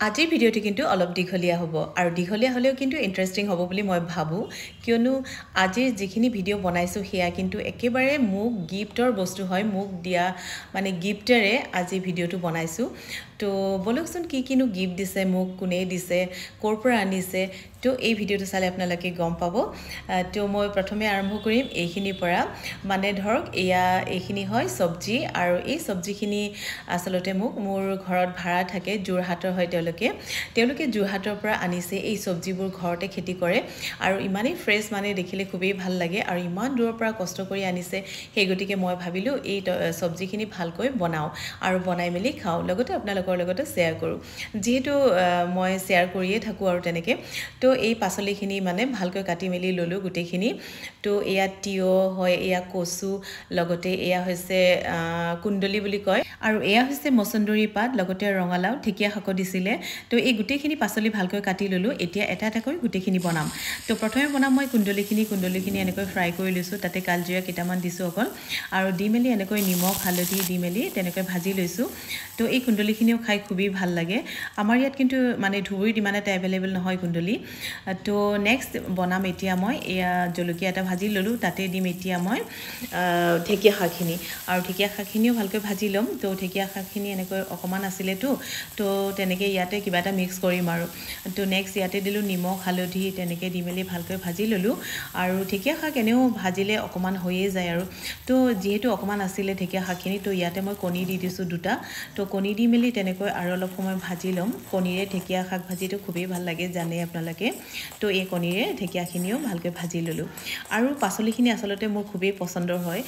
আজিৰ ভিডিওটো কিন্তু অলপ দীঘলীয়া হ'ব আৰু দীঘলীয়া হ'লেও কিন্তু ইন্টাৰেষ্টিং হ'ব বুলি মই ভাবো কিয়নো আজিৰ যিখিনি ভিডিও বনাইছো সেয়া কিন্তু একেবাৰে মোক গিফটৰ বস্তু হয় মোক দিয়া মানে গিফটেৰে আজি ভিডিওটো বনাইছো তো বলকচোন কি কিনো গিফট দিছে মোক কোনে দিছে কৰ পৰা আনিছে তো এই ভিডিওটো চালে আপোনালোকে গম পাব তো মই প্ৰথমে আৰম্ভ কৰিম এইখিনিৰ পৰা মানে ধৰক এইখিনি হয় সবজি আৰু এই সবজিখিনি আসলতে মোক মোৰ ঘৰত ভাড়া থাকে জোৰহাটৰ হয় তেওঁলোকে জোৰহাটৰ পৰা আনিছে এই সবজিবোৰ ঘৰতে খেতি কৰে আৰু ইমানেই ফ্ৰেছ মানে দেখিলে খুবেই ভাল লাগে আৰু ইমান দূৰৰ পৰা কষ্ট কৰি আনিছে সেই গতিকে মই ভাবিলো এই সবজিখিনি ভালকৈ বনাও আৰু বনাই মেলি খাও লগতে আপোনালোকৰ লগতে শেয়াৰ কৰো যেহেতু মই শেয়াৰ কৰিয়ে থাকো আৰু তেনেকে তো এই পাচলিখিনি মানে ভালকৈ কাটি মেলি ললো গুটেখিনি তো এয়া তিয়হ হয় এয়া কচু লগতে এয়া হৈছে কুণ্ডলি বুলি কয় আৰু এয়া হৈছে মছন্দৰী পাত লগতে ৰঙালাও ঢেকিয়া শাক দিছিলে তো এই গুটেখিনি পাচলি ভালকৈ কাটি ললো এতিয়া এটা এটাকৈ গুটেখিনি বনাম তো প্ৰথমে বনাম মই কুণ্ডলিখিনি এনেকৈ ফ্ৰাই কৰি লৈছো তাতে কালজিৰা কেইটামান দিছো অকল আৰু দি মেলি এনেকৈ নিমখ হালধি দি মেলি তেনেকৈ ভাজি লৈছো তো এই কুণ্ডলিখিনিও খাই খুবই ভাল লাগে আমাৰ ইয়াত কিন্তু মানে ধুবুৰীত ইমান এটা এভেইলেবল নহয় কুণ্ডলি তো নেক্সট বনাম এতিয়া মই এয়া জলকীয়া এটা ভাজি ললো তাতে দিম এতিয়া মই ঢেকিয়া শাকখিনি আৰু ঢেকিয়া শাকখিনিও ভালকৈ ভাজি লম তো ঢেকিয়া শাকখিনি এনেকৈ অকমান আছিলে তো তেনেকৈ ইয়াতে কিবা এটা মিক্স কৰিম আৰু তো নেক্সট ইয়াতে দিলো নিমখ হালধি তেনেকৈ দি মেলি ভালকৈ ভাজি ললো আৰু ঢেকিয়া শাক এনেও ভাজিলে অকমান হৈয়ে যায় আৰু তো যেহেতু অকমান আছিলে ঢেকিয়া শাকখিনি তো ইয়াতে মই কণী দি দিছো দুটা তো কণী দি মেলি তেনেকৈ আৰু অলপ সময় ভাজি লম কণীৰে ঢেকিয়া শাক ভাজিটো খুবেই ভাল লাগে জানে আপোনালোকে তো এই কণীৰে ঢেকিয়াখিনিও ভালকৈ ভাজি ললো আৰু পাচলিখিনি আসলতে মোৰ খুবেই পছন্দৰ হয়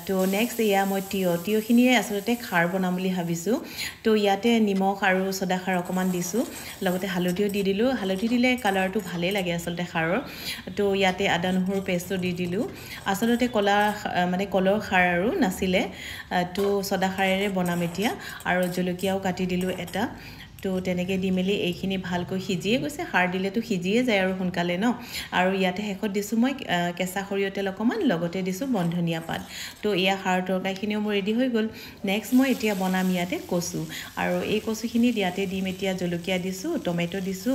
তো নেক্সট এয়া মই তিয়হখিনিৰে আসলতে খাৰ বনাম বুলি ভাবিছো তো ইয়াতে নিমখ আৰু সদা খাৰ অকমান দিছো লগতে হালধিও দি দিলো হালধি দিলে কালাৰটো ভালে লাগে আসলতে খাৰৰ তো ইয়াতে আদা নহৰু পেষ্টটো দি দিলো আসলতে কলৰ খাৰ আৰু নাছিলে তো সদা খাৰেৰে বনাম এতিয়া আৰু জলকীয়াও কাটি দিলো এটা তো তেনেকৈ দি মেলি এইখিনি ভালকৈ সিজিয়ে গৈছে খাৰ দিলেতো সিজিয়ে যায় আৰু সোনকালে ন আৰু ইয়াতে শেষত দিছো মই কেঁচা সৰিয়হ তেল অকমান লগতে দিছো বনধনিয়া পাত তো ইয়া খাৰ তৰকাৰীখিনিও মোৰ ৰেডি হৈ গ'ল নেক্সট মই এতিয়া বনাম ইয়াতে কচু আৰু এই কচুখিনি ইয়াতে দিম এতিয়া জলকীয়া দিছো টমেটো দিছো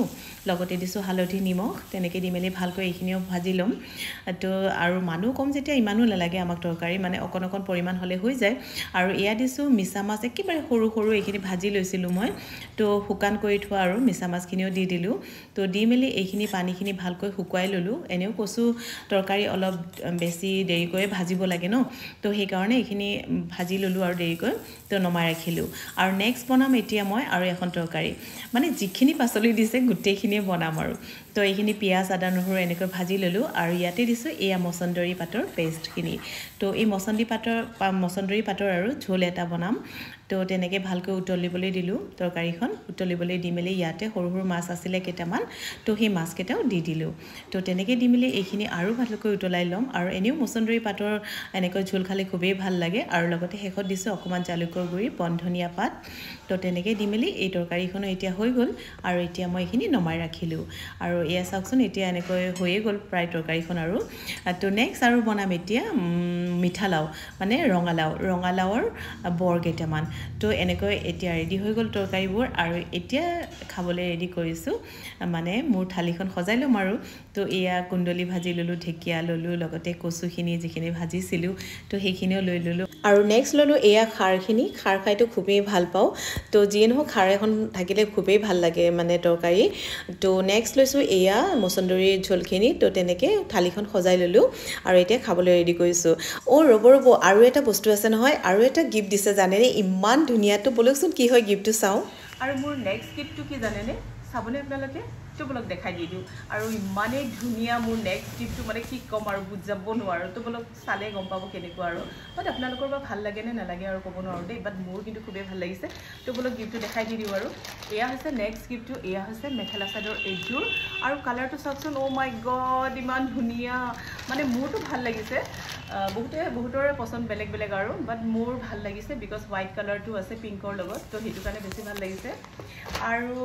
লগতে দিছো হালধি নিমখ তেনেকৈ দি মেলি ভালকৈ এইখিনিও ভাজি ল'ম তো আৰু মানুহ কম যেতিয়া ইমানো নালাগে আমাক তৰকাৰী মানে অকণ পৰিমাণ হ'লে হৈ যায় আৰু এয়া দিছো মিছা মাছ একেবাৰে সৰু সৰু এইখিনি ভাজি লৈছিলো মই তো শুকান কৰি থোৱা আৰু মিছা মাছখিনিও দি দিলো তো দি মেলি এইখিনি পানীখিনি ভালকৈ শুকুৱাই ললো এনেও কচু তৰকাৰী অলপ বেছি দেৰিকৈ ভাজিব লাগে ন তো সেই কাৰণে এইখিনি ভাজি ললো আৰু দেৰিকৈ তো নমাই ৰাখিলো আৰু নেক্সট বনাম এতিয়া মই আৰু এখন তৰকাৰী মানে যিখিনি পাচলি দিছে গুটেইখিনিয়ে বনাম আৰু তো এইখিনি পিয়াজ আদা নহৰু এনেকৈ ভাজি ললো আৰু ইয়াতে দিছো এয়া মছন্দৰী পাতৰ পেষ্টখিনি তো এই মছন্দৰী পাতৰ আৰু ঝোল এটা বনাম তো তেনেকৈ ভালকৈ উতলিবলৈ দিলো তৰকাৰীখন উতলিবলৈ দি মেলি ইয়াতে সৰু সৰু মাছ আছিলে কেইটামান তো সেই মাছ কেইটাও দি দিলো তো তেনেকৈ দি মেলি এইখিনি আৰু ভালকৈ উতলাই ল'ম আৰু এনেও মছন্দৰী পাতৰ এনেকৈ ঝোল খালে খুবেই ভাল লাগে আৰু লগতে শেষত দিছো অকমান জালুকৰ গুড়ি বনধনিয়া পাত তো তেনেকৈ দি মেলি এই তৰকাৰীখনো এতিয়া হৈ গ'ল আৰু এতিয়া মই এইখিনি নমাই ৰাখিলো আৰু এয়া চাওকচোন এতিয়া এনেকৈ হৈয়ে গ'ল প্ৰায় তৰকাৰীখন আৰু তো নেক্সট আৰু বনাম এতিয়া মিঠালাও মানে ৰঙালাওৰ বৰ কেইটামান তো এনেকৈ এতিয়া ৰেডি হৈ গ'ল তৰকাৰীবোৰ আৰু এতিয়া খাবলৈ ৰেডি কৰিছো মানে মোৰ থালিখন সজাই ল'ম আৰু তো এয়া কুণ্ডলি ভাজি ললো ঢেকিয়া ললো লগতে কচুখিনি যিখিনি ভাজিছিলো তো সেইখিনিও লৈ ললো আৰু নেক্সট ললো এয়া খাৰখিনি খাৰ খাইতো খুবেই ভাল পাওঁ তো যিয়ে নহওক খাৰ এখন থাকিলে খুবেই ভাল লাগে মানে তৰকাৰী তো নেক্সট লৈছো এয়া মছন্দৰী ঝোলখিনি তো তেনেকৈ থালিখন সজাই ললো আৰু এতিয়া খাবলৈ ৰেডি কৰিছো ৰ'ব আৰু এটা বস্তু আছে নহয় আৰু এটা গিফট দিছে জানেনে ইমান ধুনীয়া তো বলকচোন কি হয় গিফটটো চাওঁ আৰু মোৰ নেক্সট গিফটটো কি জানেনে চাবলৈ আপোনালোকে তো বলক দেখাই দি দিওঁ আৰু ইমানেই ধুনীয়া মোৰ নেক্সট গিফটটো মানে কি ক'ম আৰু বুজাব নোৱাৰো তো বলক চালে গম পাব কেনেকুৱা আৰু বাট আপোনালোকৰ বা ভাল লাগে নে নালাগে আৰু ক'ব নোৱাৰো দেই বাট মোৰ কিন্তু খুবেই ভাল লাগিছে তো বলক গিফটটো দেখাই দি দিওঁ আৰু এয়া হৈছে নেক্সট গিফটটো এয়া হৈছে মেখেলা চাদৰ এইযোৰ আৰু কালাৰটো চাওকচোন মাই গড ইমান ধুনীয়া মানে মোৰতো ভাল লাগিছে বহুতৰে পছন্দ বেলেগ আৰু বাট মোৰ ভাল লাগিছে বিকজ হোৱাইট কালাৰটো আছে পিংকৰ লগত তো সেইটো কাৰণে বেছি ভাল লাগিছে আৰু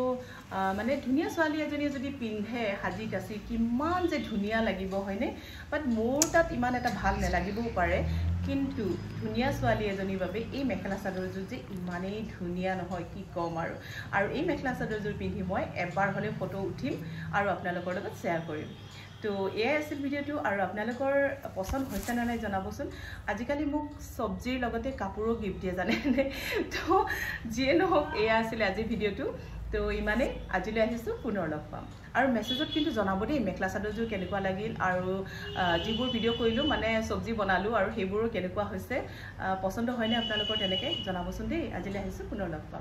মানে ধুনীয়া ছোৱালী এজনী এজনীয়ে যদি পিন্ধে সাজি কাচি কিমান যে ধুনীয়া লাগিব হয়নে বাট মোৰ তাত ইমান এটা ভাল নালাগিবও পাৰে কিন্তু ধুনীয়া ছোৱালী এজনীৰ বাবে এই মেখেলা চাদৰযোৰ যে ইমানেই ধুনীয়া নহয় কি কম আৰু এই মেখেলা চাদৰযোৰ পিন্ধি মই এবাৰ হ'লে ফটো উঠিম আৰু আপোনালোকৰ লগত শ্বেয়াৰ কৰিম তো এই আছিল ভিডিওটো আৰু আপোনালোকৰ পছন্দ হৈছে না নাই জনাবচোন আজিকালি মোক সবজিৰ লগতে কাপোৰো গিফট দিয়ে জানে তো যিয়ে নহওক এই আছিল আজি ভিডিওটো তো ইমানে আজিলৈ আহিছো পুনৰ লগ পাম আৰু মেছেজত কিন্তু জনাব দেই মেখেলা চাদৰযোৰ কেনেকুৱা লাগিল আৰু যিবোৰ ভিডিও কৰিলো মানে সবজি বনালো আৰু সেইবোৰো কেনেকুৱা হৈছে পছন্দ হয়নে আপোনালোকৰ তেনেকৈ জনাবচোন দেই আজিলৈ আহিছো পুনৰ লগ পাম